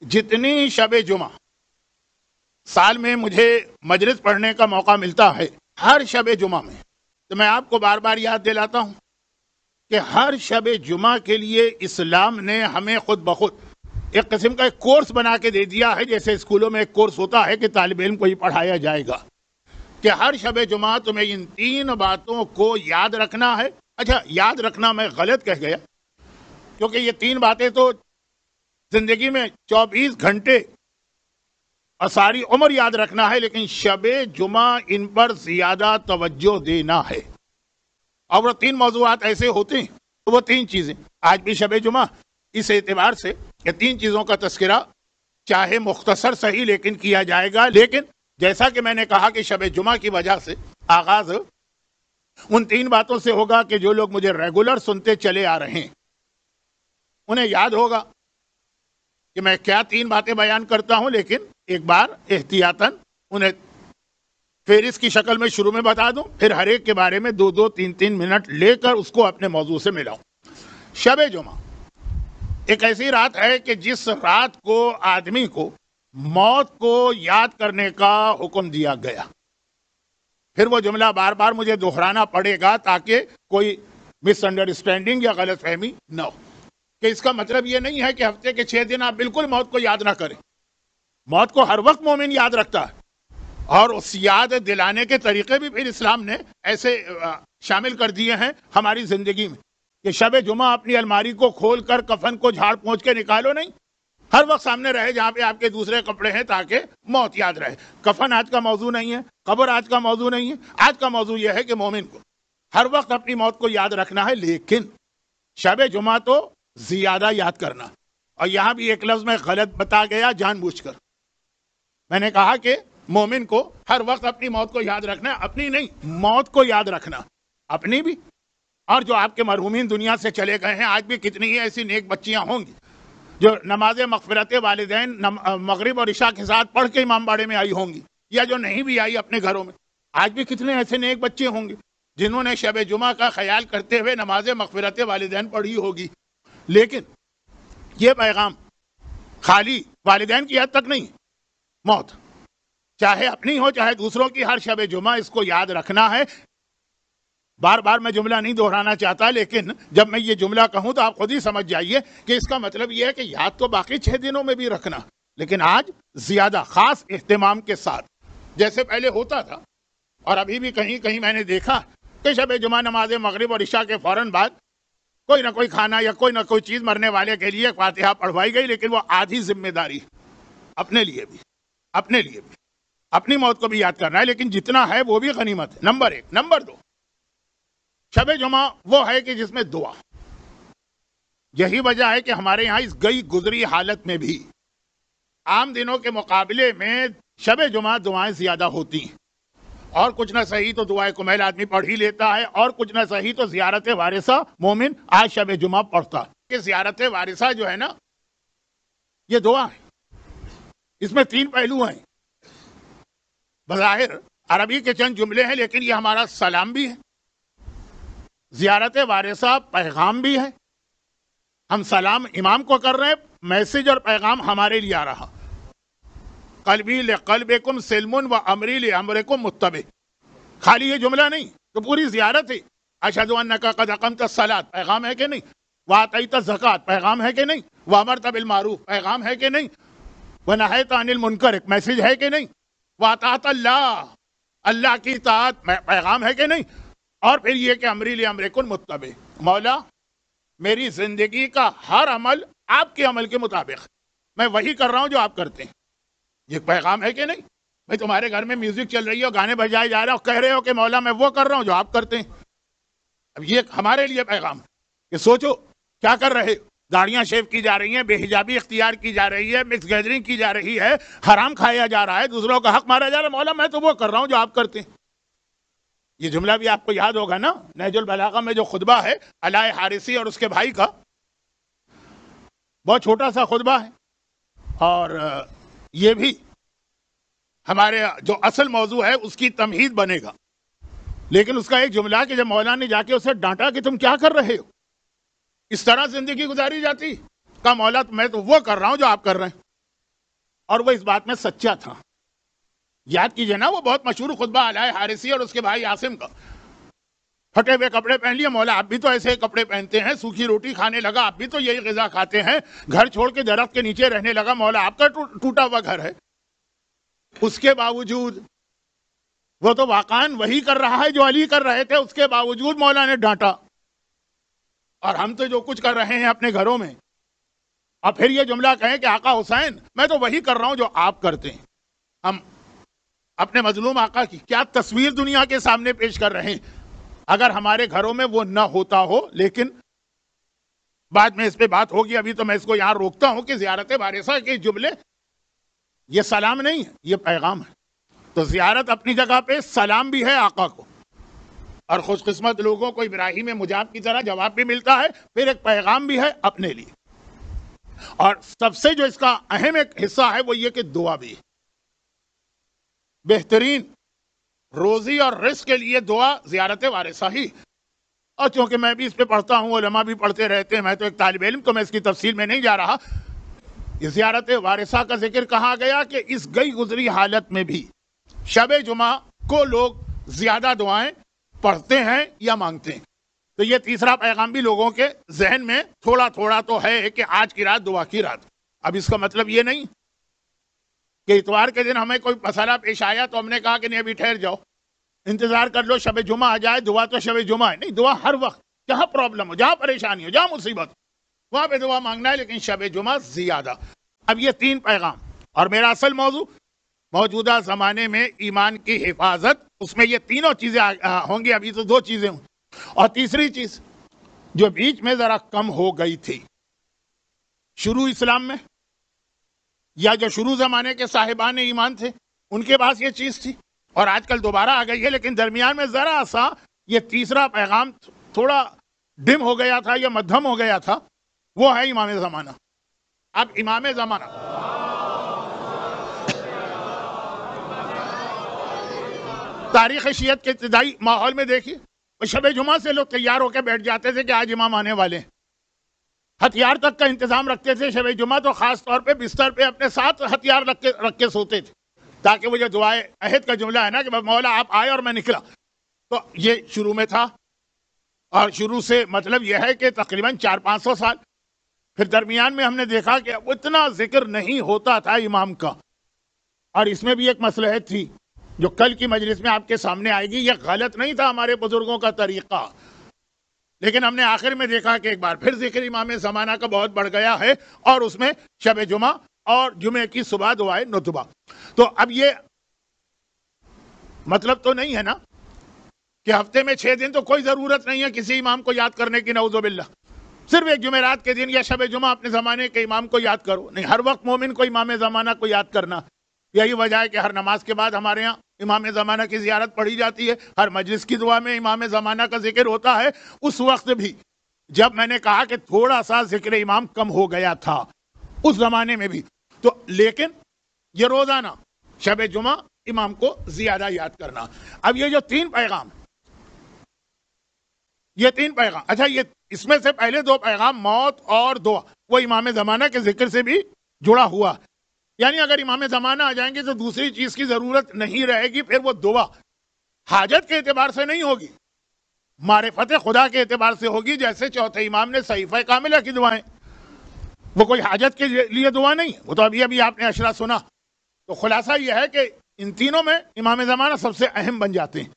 جتنی شب جمعہ سال میں مجھے مجلس پڑھنے کا موقع ملتا ہے، ہر شب جمعہ میں، تو میں آپ کو بار بار یاد دلاتا ہوں کہ ہر شب جمعہ کے لیے اسلام نے ہمیں خود بخود ایک قسم کا ایک کورس بنا کے دے دیا ہے، جیسے اسکولوں میں ایک کورس ہوتا ہے کہ طالب علم کو ہی پڑھایا جائے گا کہ ہر شب جمعہ تمہیں ان 3 باتوں کو یاد رکھنا ہے۔ اچھا، یاد رکھنا میں غلط کہہ گیا، کیونکہ یہ 3 باتیں تو زندگی میں 24 گھنٹے اور ساری عمر یاد رکھنا ہے، لیکن شب جمعہ ان پر زیادہ توجہ دینا ہے۔ اور وہ 3 موضوعات ایسے ہوتے ہیں، تو وہ 3 چیزیں آج بھی شب جمعہ اس اعتبار سے کہ 3 چیزوں کا تذکرہ چاہے مختصر صحیح لیکن کیا جائے گا، لیکن جیسا کہ میں نے کہا کہ شب جمعہ کی وجہ سے آغاز ان 3 باتوں سے ہوگا کہ جو لوگ مجھے ریگولر سنتے چلے آ رہے ہیں انہیں یاد ہوگا کہ میں کیا 3 باتیں بیان کرتا ہوں، لیکن ایک بار احتیاطاً انہیں فہرست کی شکل میں شروع میں بتا دوں، پھر ہر ایک کے بارے میں 2-2 3-3 منٹ لے کر اس کو اپنے موضوع سے ملاؤں۔ شب جمعہ ایک ایسی رات ہے کہ جس رات کو آدمی کو موت کو یاد کرنے کا حکم دیا گیا۔ پھر وہ جملہ بار بار مجھے دہرانا پڑے گا تاکہ کوئی مس انڈرسٹینڈنگ یا غلط فہمی نہ ہو، کہ اس کا مطلب یہ نہیں ہے کہ ہفتے کے 6 دن آپ بالکل موت کو یاد نہ کریں۔ موت کو ہر وقت مومن یاد رکھتا ہے، اور اس یاد دلانے کے طریقے بھی پھر اسلام نے ایسے شامل کر دیے ہیں ہماری زندگی میں کہ شب جمعہ اپنی الماری کو کھول کر کفن کو جھاڑ پونچھ کے نکالو نہیں، ہر وقت سامنے رہے جہاں پہ آپ کے دوسرے کپڑے ہیں تاکہ موت یاد رہے۔ کفن آج کا موضوع نہیں ہے، قبر آج کا موضوع نہیں ہے، آج کا موضوع یہ ہے کہ مومن کو ہر وقت اپنی موت کو یاد رکھنا ہے، لیکن شب جمعہ تو زیادہ یاد کرنا۔ اور یہاں بھی ایک لفظ میں غلط بتا گیا جان بوجھ کر، میں نے کہا کہ مومن کو ہر وقت اپنی موت کو یاد رکھنا ہے، اپنی نہیں، موت کو یاد رکھنا، اپنی بھی اور جو آپ کے مرحومین دنیا سے چلے گئے ہیں۔ آج بھی کتنی ہی ایسی نیک بچیاں ہوں گی جو نماز مغفرت والدین مغرب اور عشاء کے ساتھ پڑھ کے امام باڑے میں آئی ہوں گی، یا جو نہیں بھی آئی اپنے گھروں میں۔ آج بھی کتنے ایسے نیک بچے ہوں گے جنہوں نے شب جمعہ کا خیال کرتے ہوئے نماز مغفرت والدین پڑھی ہوگی، لیکن یہ پیغام خالی والدین کی حد تک نہیں، موت چاہے اپنی ہو چاہے دوسروں کی، ہر شب جمعہ اس کو یاد رکھنا ہے۔ بار بار میں جملہ نہیں دہرانا چاہتا، لیکن جب میں یہ جملہ کہوں تو آپ خود ہی سمجھ جائیے کہ اس کا مطلب یہ ہے کہ یاد تو باقی 6 دنوں میں بھی رکھنا، لیکن آج زیادہ خاص اہتمام کے ساتھ، جیسے پہلے ہوتا تھا۔ اور ابھی بھی کہیں کہیں میں نے دیکھا کہ شب جمعہ نماز مغرب اور عشاء کے فوراً بعد کوئی نہ کوئی کھانا یا کوئی نہ کوئی چیز مرنے والے کے لیے فاتحہ پڑھوائی گئی، لیکن وہ آدھی ذمہ داری اپنے لیے بھی، اپنی موت کو بھی یاد کرنا ہے، لیکن جتنا ہے وہ بھی غنیمت ہے۔ نمبر 1۔ نمبر 2، شب جمعہ وہ ہے کہ جس میں دعا، یہی وجہ ہے کہ ہمارے ہاں اس گئی گزری حالت میں بھی عام دنوں کے مقابلے میں شب جمعہ دعائیں زیادہ ہوتی ہیں، اور کچھ نہ صحیح تو دعائے کمیل آدمی پڑھ ہی لیتا ہے، اور کچھ نہ صحیح تو زیارت وارثہ مومن آج شب جمعہ پڑھتا ہے۔ کہ زیارت وارثہ جو ہے نا، یہ دعا ہے، اس میں 3 پہلو ہیں۔ بظاہر عربی کے چند جملے ہیں، لیکن یہ ہمارا سلام بھی ہے، زیارت وارثہ پیغام بھی ہے۔ ہم سلام امام کو کر رہے ہیں، میسج اور پیغام ہمارے لیے آ رہا۔ قلبی لقلبکم سلم و امری لامرکم متبع، خالی یہ جملہ نہیں تو پوری زیارت ہے۔ اشہد انک قد اقمت الصلاۃ، پیغام ہے کہ نہیں؟ وآتیت الزکوٰۃ، پیغام ہے کہ نہیں؟ وامرت بالمعروف، پیغام ہے کہ نہیں؟ ونہیت عن المنکر، ایک میسج ہے کہ نہیں؟ واطاعت اللہ، اللہ کی اطاعت، پیغام ہے کہ نہیں؟ اور پھر یہ کہ امری لامرکم متبع، مولا میری زندگی کا ہر عمل آپ کے عمل کے مطابق، میں وہی کر رہا ہوں جو آپ کرتے ہیں، یہ پیغام ہے کہ نہیں؟ میں تمہارے گھر میں میوزک چل رہی ہے، گانے بجائے جا رہے ہیں، اور کہہ رہے ہو کہ مولا میں وہ کر رہا ہوں جو آپ کرتے ہیں۔ اب یہ ہمارے لیے پیغام ہے کہ سوچو کیا کر رہے، داڑیاں شیو کی جا رہی ہیں، بے حجابی اختیار کی جا رہی ہے، مکس گیدرنگ کی جا رہی ہے، حرام کھایا جا رہا ہے، دوسروں کا حق مارا جا رہا ہے، مولا میں تو وہ کر رہا ہوں جو آپ کرتے ہیں۔ یہ جملہ بھی آپ کو یاد ہوگا نا، نہج البلاغہ میں جو خطبہ ہے علاء حارثی اور اس کے بھائی کا، بہت چھوٹا سا خطبہ ہے، اور یہ بھی ہمارے جو اصل موضوع ہے اس کی تمہید بنے گا۔ لیکن اس کا ایک جملہ کہ جب مولا نے جا کے اسے ڈانٹا کہ تم کیا کر رہے ہو، اس طرح زندگی گزاری جاتی، کہا مولا میں تو وہ کر رہا ہوں جو آپ کر رہے ہیں، اور وہ اس بات میں سچا تھا۔ یاد کیجئے نا وہ بہت مشہور خطبہ علاء حارثی اور اس کے بھائی عاصم کا، پھٹے ہوئے کپڑے پہن لیے، مولا آپ بھی تو ایسے کپڑے پہنتے ہیں، سوکھی روٹی کھانے لگا، آپ بھی تو یہی غذا کھاتے ہیں، گھر چھوڑ کے درخت کے نیچے رہنے لگا، مولا آپ کا ٹوٹا ہوا گھر ہے۔ اس کے باوجود وہ تو واقعاً وہی کر رہا ہے جو علی کر رہے تھے، اس کے باوجود مولا نے ڈانٹا، اور ہم تو جو کچھ کر رہے ہیں اپنے گھروں میں، اور پھر یہ جملہ کہیں کہ آقا حسین میں تو وہی کر رہا ہوں جو آپ کرتے ہیں۔ ہم اپنے مظلوم آقا کی کیا تصویر دنیا کے سامنے پیش کر رہے ہیں، اگر ہمارے گھروں میں وہ نہ ہوتا ہو۔ لیکن بعد میں اس پہ بات ہوگی، ابھی تو میں اس کو یہاں روکتا ہوں کہ زیارت وارثہ کے جملے یہ سلام نہیں ہے، یہ پیغام ہے۔ تو زیارت اپنی جگہ پہ سلام بھی ہے آقا کو، اور خوش قسمت لوگوں کو ابراہیم مجاب کی طرح جواب بھی ملتا ہے، پھر ایک پیغام بھی ہے اپنے لیے، اور سب سے جو اس کا اہم ایک حصہ ہے وہ یہ کہ دعا بھی ہے۔ بہترین روزی اور رزق کے لیے دعا زیارت وارثہ ہی، اور چونکہ میں بھی اس پہ پڑھتا ہوں، علماء بھی پڑھتے رہتے ہیں، میں تو ایک طالب علم، تو میں اس کی تفصیل میں نہیں جا رہا۔ زیارت وارثہ کا ذکر کہا گیا کہ اس گئی گزری حالت میں بھی شب جمعہ کو لوگ زیادہ دعائیں پڑھتے ہیں یا مانگتے ہیں۔ تو یہ تیسرا پیغام بھی لوگوں کے ذہن میں تھوڑا تھوڑا تو ہے کہ آج کی رات دعا کی رات۔ اب اس کا مطلب یہ نہیں کہ اتوار کے دن ہمیں کوئی مسئلہ پیش آیا تو ہم نے کہا کہ نہیں ابھی ٹھہر جاؤ، انتظار کر لو شب جمعہ آ جائے، دعا تو شب جمعہ ہے۔ نہیں، دعا ہر وقت، جہاں پرابلم ہو، جہاں پریشانی ہو، جہاں مصیبت ہو، وہاں پہ دعا مانگنا ہے، لیکن شب جمعہ زیادہ۔ اب یہ تین پیغام، اور میرا اصل موضوع موجودہ زمانے میں ایمان کی حفاظت، اس میں یہ تینوں چیزیں ہوں گی، ابھی تو دو چیزیں ہوں، اور تیسری چیز جو بیچ میں ذرا کم ہو گئی تھی شروع اسلام میں، یا جو شروع زمانے کے صاحبان ایمان تھے ان کے پاس یہ چیز تھی، اور آج کل دوبارہ آ گئی ہے، لیکن درمیان میں ذرا سا یہ تیسرا پیغام تھوڑا ڈم ہو گیا تھا یا مدھم ہو گیا تھا، وہ ہے امام زمانہ۔ اب امام زمانہ تاریخ شیعت کے ابتدائی ماحول میں دیکھیے، شب جمعہ سے لوگ تیار ہو کے بیٹھ جاتے تھے کہ آج امام آنے والے ہیں، ہتھیار تک کا انتظام رکھتے تھے شب جمعہ، تو خاص طور پہ بستر پہ اپنے ساتھ ہتھیار رکھ کے سوتے تھے، تاکہ وہ جو دعائے عہد کا جملہ ہے نا کہ مولا آپ آئے اور میں نکلا، تو یہ شروع میں تھا، اور شروع سے مطلب یہ ہے کہ تقریباً 400-500 سال، پھر درمیان میں ہم نے دیکھا کہ اتنا ذکر نہیں ہوتا تھا امام کا، اور اس میں بھی ایک مصلحت تھی جو کل کی مجلس میں آپ کے سامنے آئے گی۔ یہ غلط نہیں تھا ہمارے بزرگوں کا طریقہ، لیکن ہم نے آخر میں دیکھا کہ ایک بار پھر ذکر امام زمانہ کا بہت بڑھ گیا ہے، اور اس میں شب جمعہ اور جمعے کی صبح دعائے نتبہ۔ تو اب یہ مطلب تو نہیں ہے نا کہ ہفتے میں 6 دن تو کوئی ضرورت نہیں ہے کسی امام کو یاد کرنے کی، نعوذ باللہ، صرف ایک جمعرات کے دن یا شب جمعہ اپنے زمانے کے امام کو یاد کرو۔ نہیں، ہر وقت مومن کو امام زمانہ کو یاد کرنا، یہی وجہ ہے کہ ہر نماز کے بعد ہمارے ہاں امام زمانہ کی زیارت پڑھی جاتی ہے، ہر مجلس کی دعا میں امام زمانہ کا ذکر ہوتا ہے۔ اس وقت بھی جب میں نے کہا کہ تھوڑا سا ذکر امام کم ہو گیا تھا اس زمانے میں بھی، تو لیکن یہ روزانہ شب جمعہ امام کو زیادہ یاد کرنا۔ اب یہ جو تین پیغام، اچھا، یہ اس میں سے پہلے دو پیغام موت اور دعا، وہ امام زمانہ کے ذکر سے بھی جڑا ہوا، یعنی اگر امام زمانہ آ جائیں گے تو دوسری چیز کی ضرورت نہیں رہے گی، پھر وہ دعا حاجت کے اعتبار سے نہیں ہوگی، معرفت خدا کے اعتبار سے ہوگی، جیسے چوتھے امام نے صحیفہ کاملہ کی دعائیں، وہ کوئی حاجت کے لیے دعا نہیں، وہ تو ابھی آپ نے اشرا سنا۔ تو خلاصہ یہ ہے کہ ان تینوں میں امام زمانہ سب سے اہم بن جاتے ہیں۔